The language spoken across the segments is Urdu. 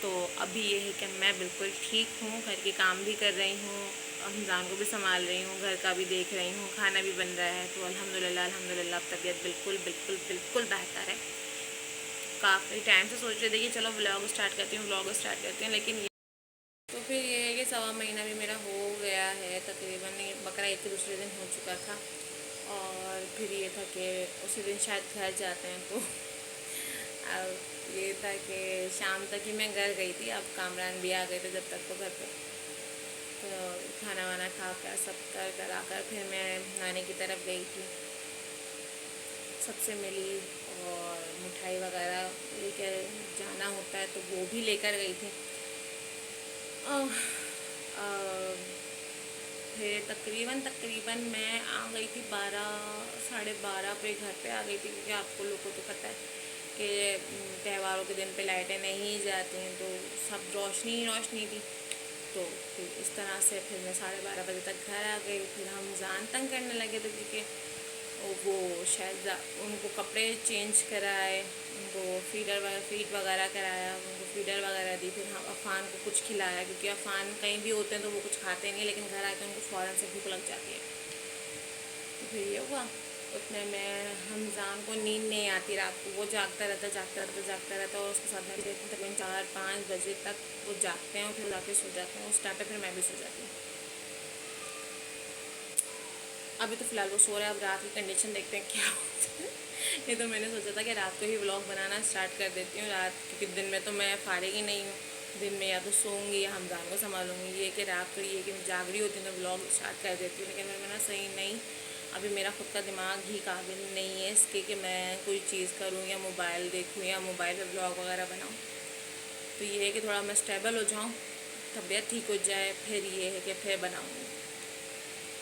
تو ابھی یہ ہے کہ میں بالکل ٹھیک ہوں، گھر کے کام بھی کر رہی ہوں، رمضان کو بھی سنبھال رہی ہوں، گھر کا بھی دیکھ رہی ہوں، کھانا بھی بن رہا ہے، تو الحمدللہ اب طبیعت بالکل بالکل بالکل بہتر ہے۔ کافی ٹائم سے سوچ رہے تھے کہ چلو ولاگ اسٹارٹ کرتی ہوں، لیکن تو پھر یہ ہے کہ 1.25 مہینہ بھی میرا ہو گیا ہے تقریباً، بقرہ عید کے دوسرے دن ہو چکا تھا، اور پھر یہ تھا کہ اسی دن شاید گھر جاتے ہیں، تو اب یہ تھا کہ شام تک ہی میں گھر گئی تھی، اب کامران بھی آ گئے تھے جب تک تو گھر پہ، تو کھانا وانا کھا کر سب کرا کر پھر میں نانی کی طرف گئی تھی، سب سے ملی اور مٹھائی وغیرہ لے کر جانا ہوتا ہے تو وہ بھی لے کر گئی تھی۔ پھر تقریباً میں آ گئی تھی 12 ساڑھے 12 پہ گھر پہ آ گئی تھی، کیونکہ آپ کو لوگوں کو تو پتہ ہے کہ تہواروں کے دن پہ لائٹیں نہیں جاتی ہیں، تو سب روشنی تھی، تو پھر اس طرح سے پھر میں 12:30 بجے تک گھر آ گئی۔ پھر ہم جان تنگ کرنے لگے تھے، کیونکہ وہ شاید ان کو کپڑے چینج کرائے، ان کو فیڈ وغیرہ کرایا، ان کو فیڈر وغیرہ دی، پھر ہم عفان کو کچھ کھلایا، کیونکہ عفان کہیں بھی ہوتے ہیں تو وہ کچھ کھاتے نہیں، لیکن گھر آ کے ان کو فوراً سے بھوک لگ جاتی ہے۔ تو پھر یہ ہوا، اتنے میں حمزان کو نیند نہیں آتی رات کو، وہ جاگتا رہتا اور اس کے ساتھ میں تقریباً 4-5 بجے تک وہ جاگتے ہیں، اور پھر جا کے سو جاتے ہیں، اس ٹائم پہ پھر میں بھی سو جاتی ہوں۔ ابھی تو فی الحال وہ سو رہا ہے، اب رات کی کنڈیشن دیکھتے ہیں کیا ہوتا ہے۔ نہیں تو میں نے سوچا تھا کہ رات کو ہی ولاگ بنانا اسٹارٹ کر دیتی ہوں، کیونکہ دن میں تو میں فارغ ہی نہیں ہوں، دن میں یا تو سوؤں گی یا حمزان کو سنبھالوں گی، یہ کہ رات کو یہ کہ میں جاگ رہی ہوتی ہوں تو ولاگ اسٹارٹ کر دیتی ہوں، لیکن میں نے صحیح نہیں، ابھی میرا خود کا دماغ ہی قابل نہیں ہے اس کے کہ میں کوئی چیز کروں یا موبائل دیکھوں یا موبائل پہ ولاگ وغیرہ بناؤں، تو یہ ہے کہ تھوڑا میں اسٹیبل ہو جاؤں، طبیعت ٹھیک ہو جائے، پھر یہ ہے کہ پھر بناؤں گی۔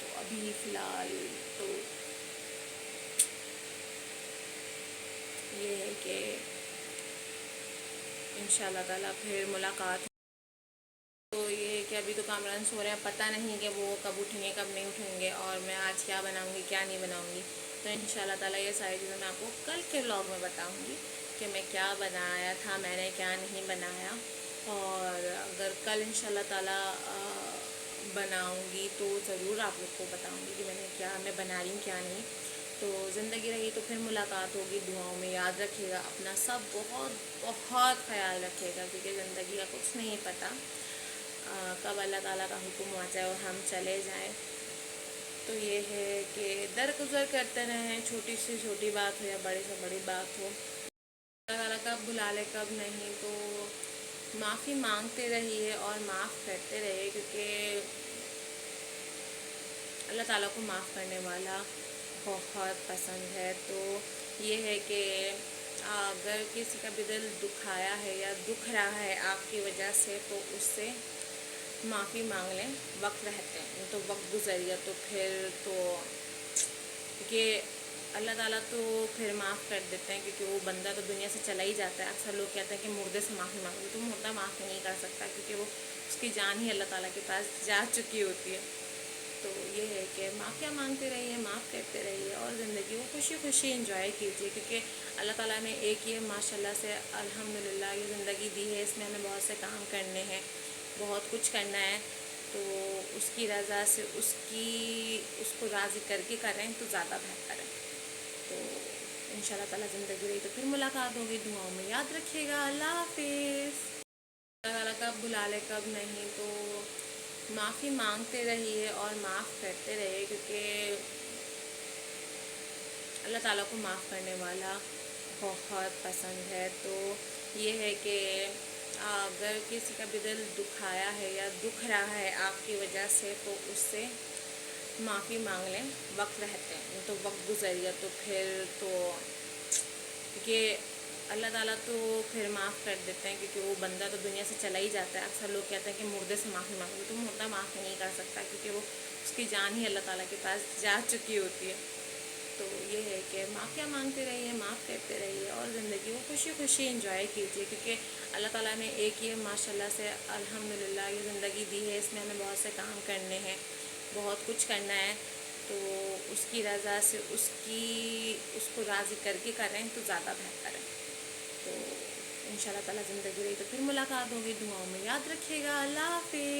تو ابھی فی الحال تو یہ ہے کہ انشاءاللہ تعالیٰ پھر ملاقات، تو یہ ہے کہ ابھی تو کامران سو رہے ہیں، پتہ نہیں کہ وہ کب اٹھیں گے کب نہیں اٹھیں گے، اور میں آج کیا بناؤں گی کیا نہیں بناؤں گی، تو انشاءاللہ تعالیٰ یہ ساری چیزیں میں آپ کو کل کے ولاگ میں بتاؤں گی کہ میں کیا بنایا تھا، میں نے کیا نہیں بنایا، اور اگر کل انشاءاللہ تعالیٰ بناؤں گی تو ضرور آپ لوگ کو بتاؤں گی کہ میں بنا رہی ہوں کیا نہیں۔ تو زندگی رہی تو پھر ملاقات ہوگی، دعاؤں میں یاد رکھیے گا اپنا سب بہت بہت خیال رکھیے گا، کیونکہ زندگی کا کچھ نہیں پتہ کب اللہ تعالیٰ کا حکم آ جائے اور ہم چلے جائیں، تو یہ ہے کہ درگزر کرتے رہیں، چھوٹی سے چھوٹی بات ہو یا بڑی سے بڑی بات ہو، اللہ تعالیٰ کب بلا لے کب نہیں، تو معافی مانگتے رہیے اور معاف کرتے رہیے، کیونکہ اللہ تعالیٰ کو معاف کرنے والا بہت پسند ہے۔ تو یہ ہے کہ اگر کسی کا بھی دل دکھایا ہے یا دکھ رہا ہے آپ کی وجہ سے، تو اس سے معافی مانگ لیں، وقت رہتے ہیں، تو وقت گزر گیا تو پھر تو کیونکہ اللہ تعالیٰ تو پھر معاف کر دیتے ہیں، کیونکہ وہ بندہ تو دنیا سے چلا ہی جاتا ہے۔ اکثر لوگ کہتے ہیں کہ مردے سے معافی مانگو، تو مردہ معاف نہیں کر سکتا، کیونکہ وہ اس کی جان ہی اللہ تعالیٰ کے پاس جا چکی ہوتی ہے۔ تو یہ ہے کہ معافیاں مانگتے رہیے، معاف کرتے رہیے، اور زندگی کو خوشی خوشی انجوائے کیجیے، کیونکہ اللہ تعالیٰ نے ایک یہ ماشاءاللہ سے الحمدللہ یہ زندگی دی ہے، اس میں ہمیں بہت سے کام کرنے ہیں، بہت کچھ کرنا ہے، تو اس کی رضا سے اس کو راضی کر کے کریں تو زیادہ بہتر ہے۔ تو انشاءاللہ تعالیٰ زندگی رہی تو پھر ملاقات ہوگی، دعاؤں میں یاد رکھیے گا، اللہ حافظ۔ اللہ تعالیٰ کب بلا لے کب نہیں، تو معافی مانگتے رہیے اور معاف کرتے رہیے، کیونکہ اللہ تعالیٰ کو معاف کرنے والا بہت پسند ہے۔ تو یہ ہے کہ اگر کسی کا بھی دل دکھایا ہے یا دکھ رہا ہے آپ کی وجہ سے، تو اس سے معافی مانگ لیں، وقت رہتے ہیں، تو وقت گزر گیا تو پھر تو کیونکہ اللہ تعالیٰ تو پھر معاف کر دیتے ہیں، کیونکہ وہ بندہ تو دنیا سے چلا ہی جاتا ہے۔ اکثر لوگ کہتے ہیں کہ مردے سے معافی مانگو، تو مردہ معاف نہیں کر سکتا، کیونکہ وہ اس کی جان ہی اللہ تعالیٰ کے پاس جا چکی ہوتی ہے۔ تو یہ ہے کہ معافیاں مانگتے رہیے، معاف کرتے رہیے، اور زندگی کو خوشی خوشی انجوائے کیجیے، کیونکہ اللہ تعالیٰ نے ایک یہ ماشاءاللہ سے الحمدللہ یہ زندگی دی ہے، اس میں ہمیں بہت سے کام کرنے ہیں، بہت کچھ کرنا ہے، تو اس کی رضا سے اس کو راضی کر کے کریں تو زیادہ بہتر ہے۔ تو انشاءاللہ تعالیٰ زندگی رہی تو پھر ملاقات ہوگی. دعاؤں میں یاد رکھیے گا. اللہ حافظ.